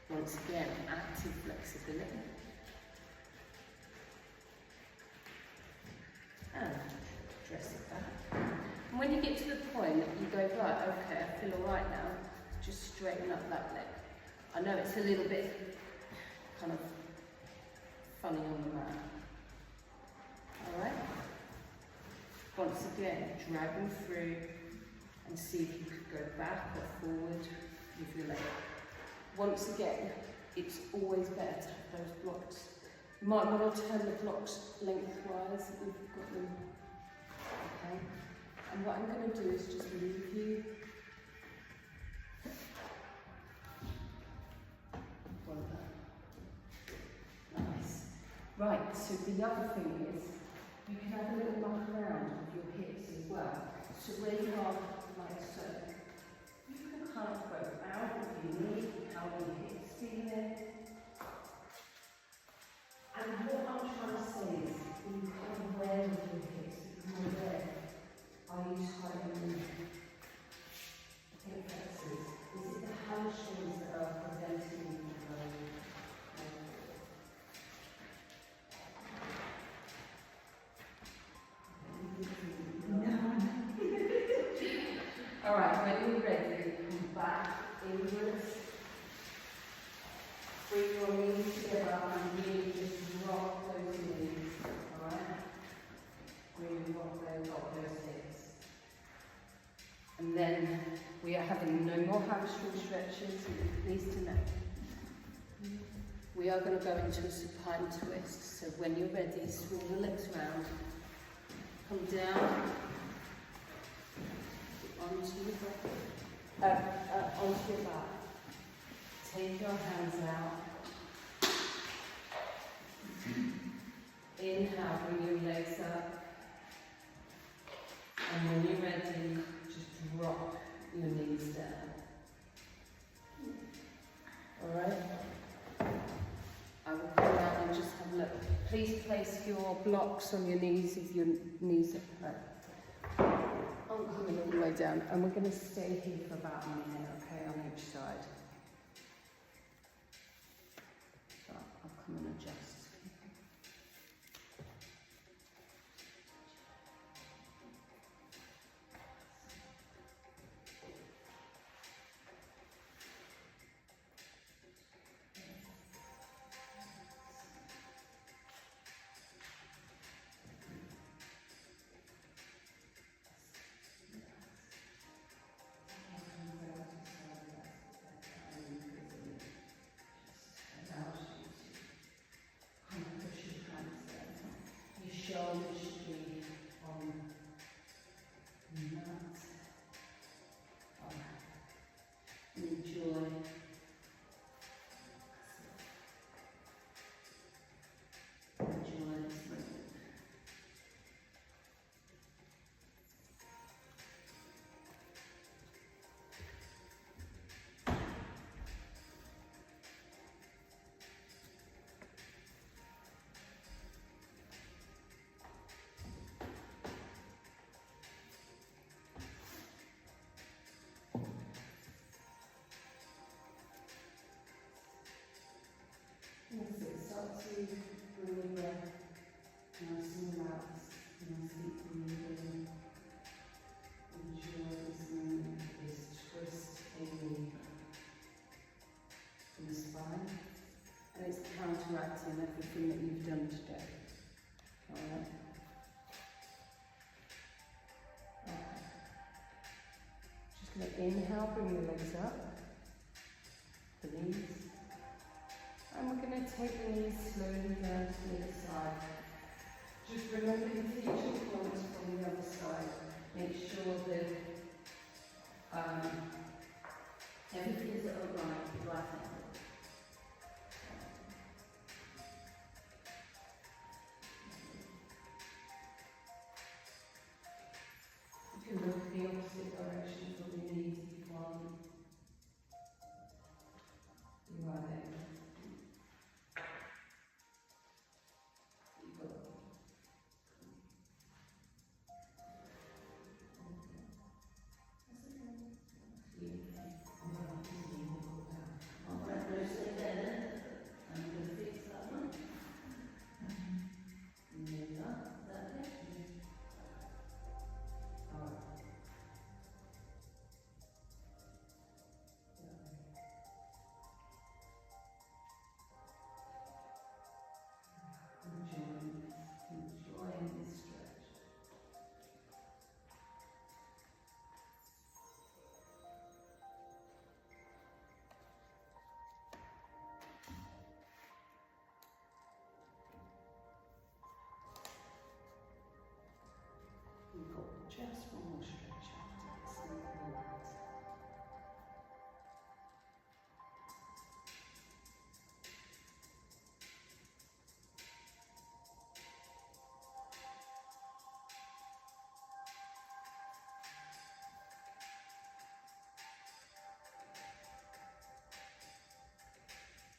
Once again, active flexibility. And dress it back. And when you get to the point that you go, right, okay, I feel all right now, just straighten up that leg. I know it's a little bit kind of funny on the mat. Alright? Once again, drag them through and see if you could go back or forward with your leg. Once again, it's always better to have those blocks. You might want to turn the blocks lengthwise if you've got them. Okay? And what I'm going to do is just leave you. Nice. Right, so the other thing is, you can have a little muck around with your hips as well. So where you are, like so, you can kind of go out with your knee, out with your hips, feeling. And what I'm trying to say is, when you kind of wear with your hips, you kind of wear, are you tightening hip flexors? Is it the hamstrings that are preventing you from going? Alright, when you're ready, come back inwards. Bring your knees together and really just rock those knees. Alright? Really rock those hips. And then we are having no more hamstring stretches, knees to neck. We are going to go into a supine twist. So when you're ready, swing the legs round. Come down. Onto your back. Take your hands out. Inhale, bring your legs up. And when you're ready, just drop your knees down. Alright? I will come out and just have a look. Please place your blocks on your knees if your knees are hurt. I'm coming all the way down, and we're going to stay here for about a minute, okay, on each side. So I'll come and adjust. Shoulders should be on the mat. Enjoy. Enjoy this moment. As it starts to bring the breath nice and relaxed, nice deep breathing. Enjoy this moment, this twist in the spine. And it's counteracting everything that you've done today. Alright? Okay. Just going to inhale, bring the legs up. The knees. And we're going to take the knees slowly down to the other side. Just remember to teach your points from the other side. Make sure that everything is at a right angle. You can look the opposite direction of the knees if you want. You are there. Enjoying this stretch. We've got just one more stretch after this. And relax.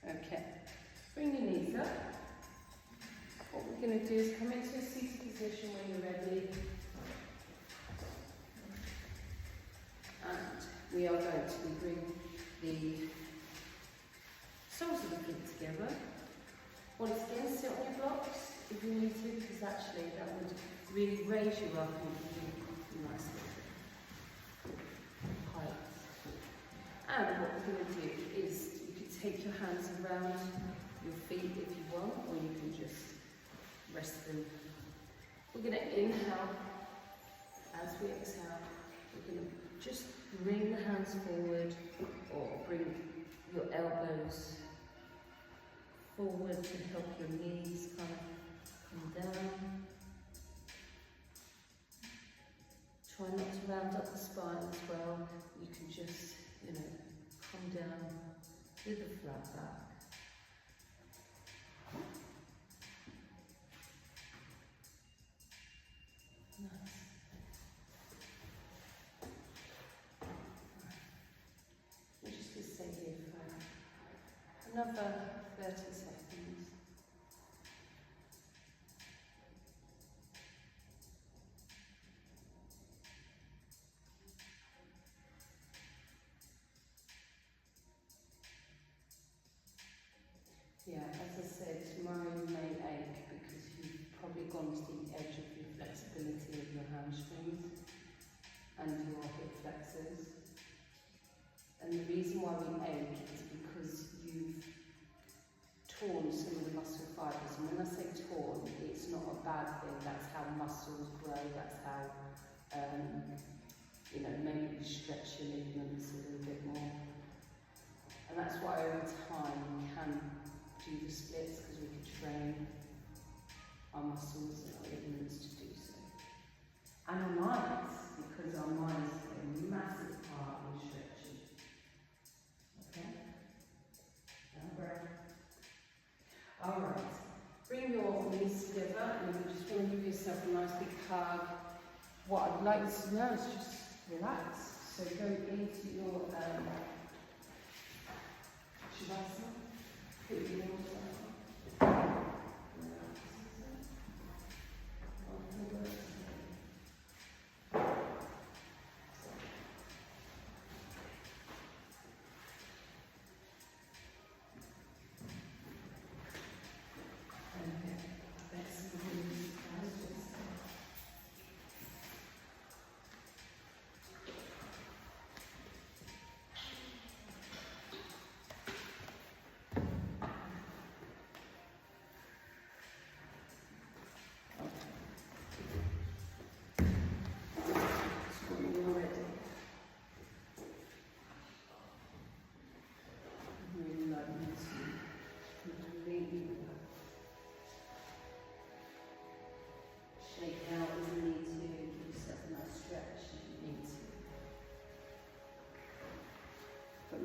Okay, bring your knees up. What we're going to do is come into a seated position when you're ready. And we are going to bring the soles of the feet together. Once again, sit on your blocks if you need to, because actually that would really raise you up and give you nicely. Height. And what we're going to do is take your hands around your feet if you want, or you can just rest them. We're going to inhale. As we exhale, we're going to just bring the hands forward, or bring your elbows forward to help your knees kind of come down. Try not to round up the spine as well. You can just, come down with a flat back. another 30 seconds. Yeah, as I said, tomorrow may ache because you've probably gone to the edge of your flexibility of your hamstrings and your hip flexors. And the reason why we ache is because you've torn some of the muscle fibres. And when I say torn, it's not a bad thing. That's how muscles grow. That's how, maybe you stretch your ligaments a little bit more. And that's why over time we can do the splits, because we can train our muscles and our ligaments to do so. And our minds, because our minds play a massive part in stretching. Okay? Now breath. Alright. Bring your knees together and you just want to give yourself a nice big hug. What I'd like you to know is just relax. So go into your Shavasana. Put your water on.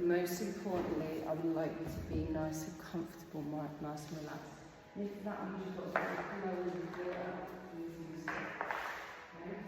Most importantly, I would like you to be nice and comfortable, nice and relaxed. And if that means you've got to come over and do it out, you can use it. Okay?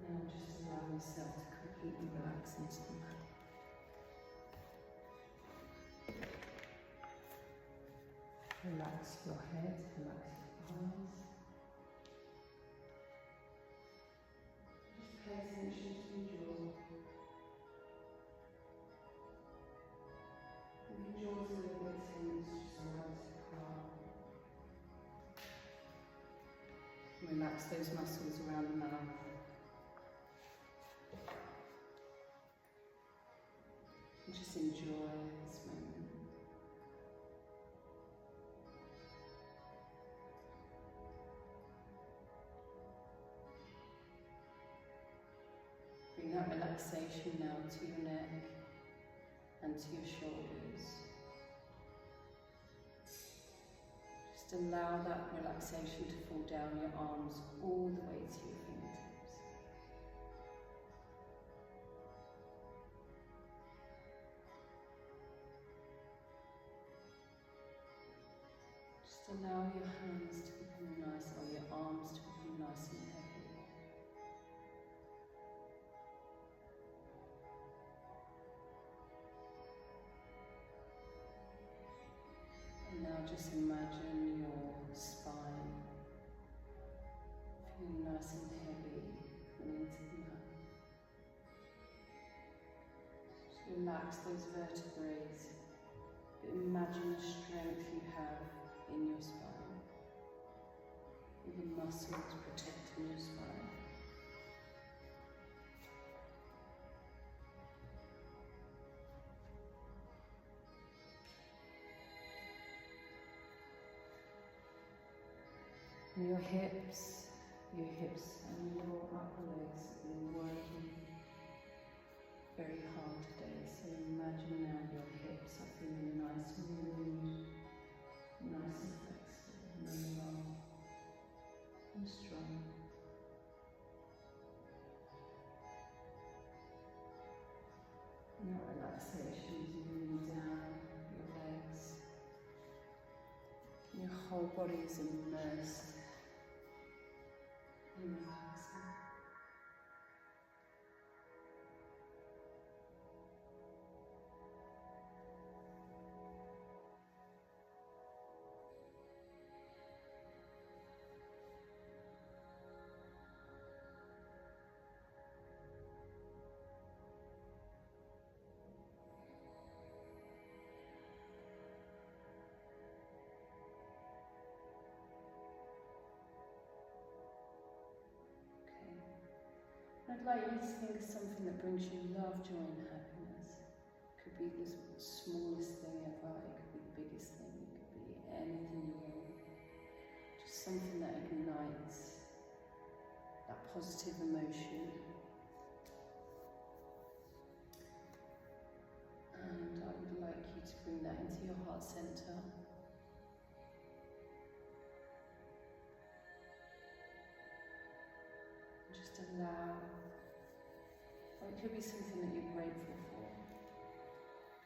Now just allow yourself to completely relax into the mat. Relax your head, relax your eyes. Just pay attention to your jaw. If your jaw's a little bit tense, just allow it to calm. Relax those muscles around the mouth. And just enjoy this moment. Bring that relaxation now to your neck and to your shoulders. Just allow that relaxation to fall down your arms all the way to your fingertips. Just allow your hands to become nice, or your arms to become nice and heavy. And now just imagine your spine feeling nice and heavy coming into the mat. Just relax those vertebrae, but imagine the strength you have in your spine, with the muscles protecting your spine. And your hips, your hips and your upper legs have been working very hard today. So imagine now your hips are feeling nice and round, nice and flexible, and long and strong. Now relaxation is moving down your legs. Your whole body is immersed in relaxing. I'd like you to think of something that brings you love, joy and happiness. It could be the smallest thing ever, it could be the biggest thing, it could be anything you want. Just something that ignites that positive emotion. And I would like you to bring that into your heart centre. Just allow, or it could be something that you're grateful for.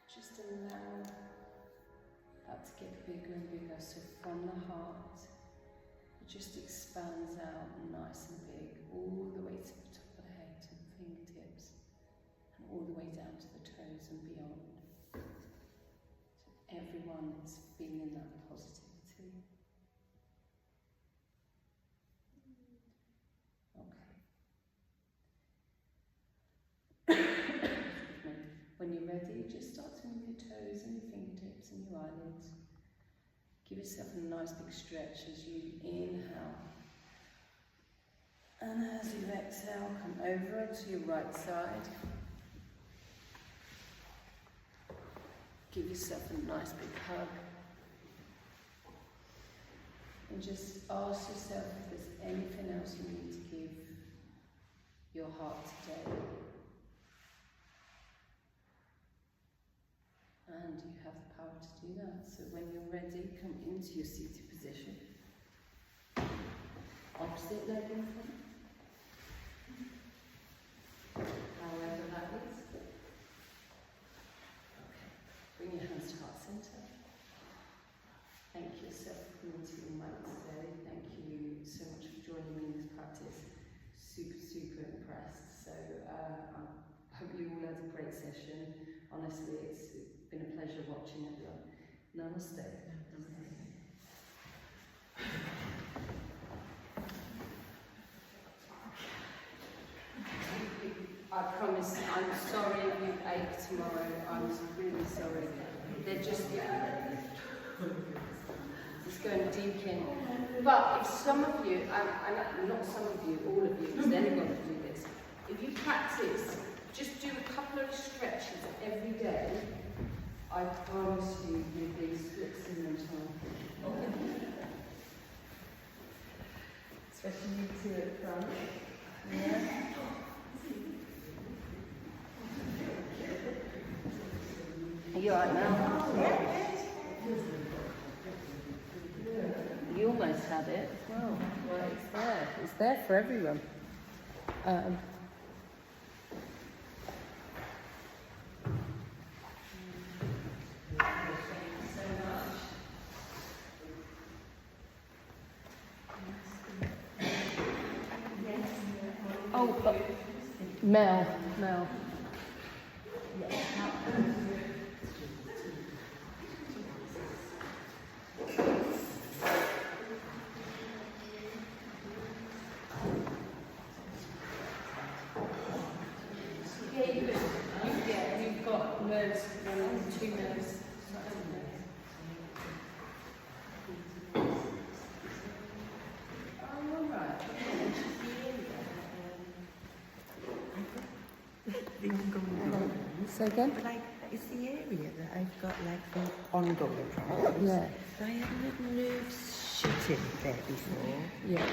Just allow that to get bigger and bigger. So from the heart, it just expands out nice and big, all the way to the top of the head, to the fingertips, and all the way down to the toes and beyond. So everyone is feeling that positivity. When you're ready, just start to move your toes and your fingertips and your eyelids. Give yourself a nice big stretch as you inhale. And as you exhale, come over to your right side. Give yourself a nice big hug. And just ask yourself if there's anything else you need to give your heart today. And you have the power to do that. So when you're ready, come into your seated position. Opposite leg in front. However that is. Okay. Bring your hands to heart centre. Thank yourself for coming to your mat today. Thank you so much for joining me in this practice. Super impressed. So I hope you all had a great session. Honestly, it's been a pleasure watching everyone. Namaste. I promise, I'm sorry if you ache tomorrow. I'm really sorry. They're just going deep in. But if some of you, and not some of you, all of you, because anyone can do this, if you practice, just do a couple of stretches every day, I promise you, you'll be splits in no time. Especially you two at front. Yeah. Are you alright now? You almost had it as well. Well, it's there. It's there for everyone. Oh, but Mel. Yeah, you've got nerves, 2 nerves. Say again? Like, it's the area that I've got like the ongoing problems. Yeah. I had nerves shooting there before. Yeah.